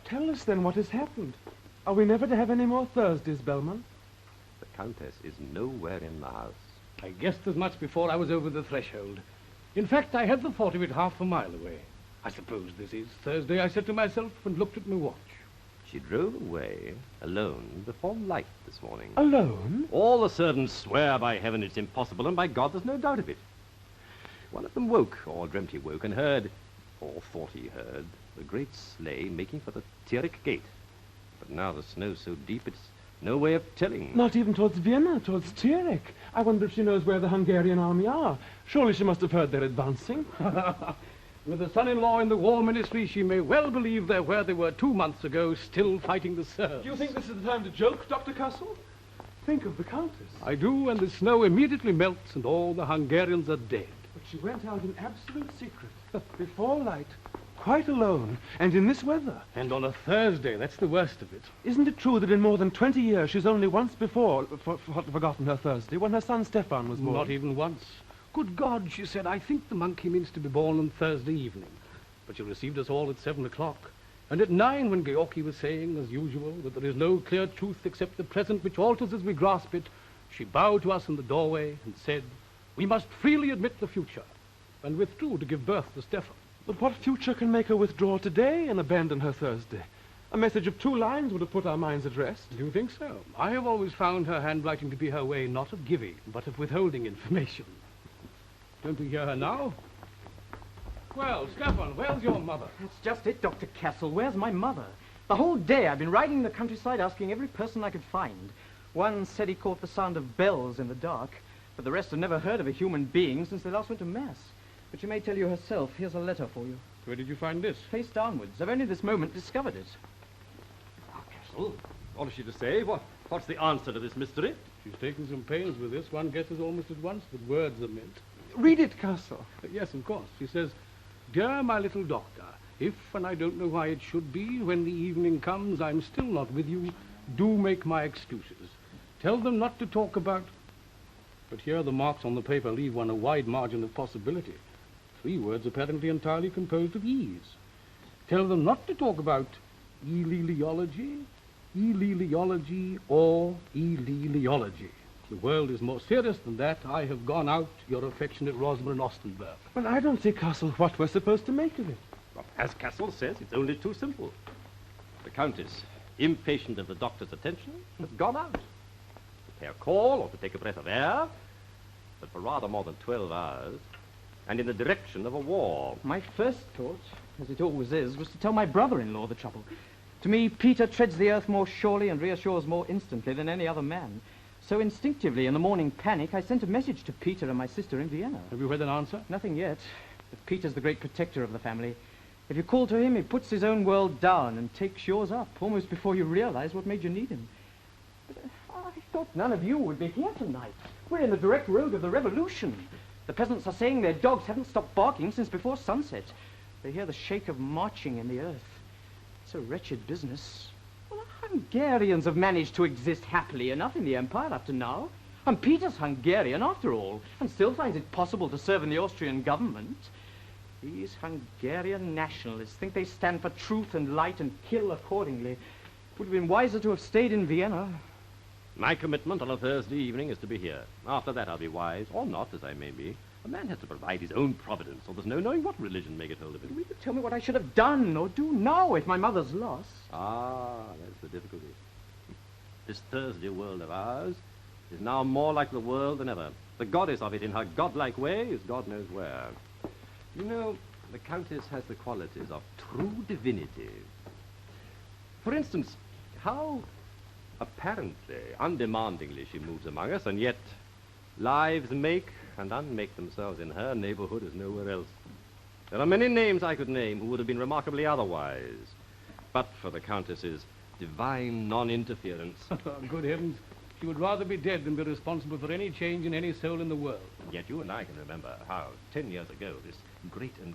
Tell us then what has happened. Are we never to have any more Thursdays, Belmont? The Countess is nowhere in the house. I guessed as much before I was over the threshold. In fact, I had the thought of it half a mile away. I suppose this is Thursday, I said to myself, and looked at my watch. She drove away, alone, before light this morning. Alone? All the servants swear by heaven it's impossible, and by God there's no doubt of it. One of them woke, or dreamt he woke, and heard, or thought he heard, the great sleigh making for the Tyrrwhitt gate. But now the snow's so deep it's no way of telling. Not even towards Vienna, towards Tyrrwhitt. I wonder if she knows where the Hungarian army are. Surely she must have heard they're advancing. With a son-in-law in the War Ministry, she may well believe they're where they were 2 months ago, still fighting the Serbs. Do you think this is the time to joke, Dr. Castle? Think of the Countess. I do, and the snow immediately melts and all the Hungarians are dead. But she went out in absolute secret, before light, quite alone, and in this weather. And on a Thursday, that's the worst of it. Isn't it true that in more than 20 years she's only once before forgotten her Thursday, when her son Stefan was born? Not even once. Good God, she said, I think the monkey means to be born on Thursday evening. But she received us all at 7 o'clock. And at 9, when Georgi was saying, as usual, that there is no clear truth except the present which alters as we grasp it, she bowed to us in the doorway and said, we must freely admit the future, and withdrew to give birth to Stefan. But what future can make her withdraw today and abandon her Thursday? A message of 2 lines would have put our minds at rest. Do you think so? I have always found her handwriting to be her way not of giving, but of withholding information. Don't we hear her now? Well, Stefan, where's your mother? That's just it, Dr. Castle. Where's my mother? The whole day I've been riding the countryside asking every person I could find. One said he caught the sound of bells in the dark, but the rest have never heard of a human being since they last went to Mass. But she may tell you herself. Here's a letter for you. Where did you find this? Face downwards. I've only this moment discovered it. Castle, what has she to say? What's the answer to this mystery? She's taken some pains with this. One guesses almost at once that words are meant. Read it, Castle. Yes, of course. She says, Dear my little doctor, if, and I don't know why it should be, when the evening comes, I'm still not with you, do make my excuses. Tell them not to talk about... But here the marks on the paper leave one a wide margin of possibility. 3 words apparently entirely composed of E's. Tell them not to talk about eleliology, or eleliology. The world is more serious than that. I have gone out, your affectionate Rosamond Ostenburg. Well, I don't see, Castle, what we're supposed to make of it. Well, as Castle says, it's only too simple. The Countess, impatient of the doctor's attention, has gone out. To pay a call or to take a breath of air, but for rather more than 12 hours, and in the direction of a war. My first thought, as it always is, was to tell my brother-in-law the trouble. To me, Peter treads the earth more surely and reassures more instantly than any other man. So instinctively, in the morning panic, I sent a message to Peter and my sister in Vienna. Have you had an answer? Nothing yet. But Peter's the great protector of the family. If you call to him, he puts his own world down and takes yours up, almost before you realize what made you need him. But I thought none of you would be here tonight. We're in the direct road of the revolution. The peasants are saying their dogs haven't stopped barking since before sunset. They hear the shake of marching in the earth. It's a wretched business. Hungarians have managed to exist happily enough in the Empire up to now. And Peter's Hungarian, after all, and still finds it possible to serve in the Austrian government. These Hungarian nationalists think they stand for truth and light and kill accordingly. Would have been wiser to have stayed in Vienna. My commitment on a Thursday evening is to be here. After that I'll be wise, or not, as I may be. A man has to provide his own providence, or there's no knowing what religion may get hold of him. Will you tell me what I should have done or do now if my mother's lost? Ah, that's the difficulty. This Thursday world of ours is now more like the world than ever. The goddess of it, in her godlike way, is God knows where. You know, the Countess has the qualities of true divinity. For instance, how apparently undemandingly she moves among us, and yet lives make and unmake themselves in her neighborhood as nowhere else. There are many names I could name who would have been remarkably otherwise, but for the Countess's divine non-interference. Good heavens. She would rather be dead than be responsible for any change in any soul in the world. Yet you and I can remember how 10 years ago this great and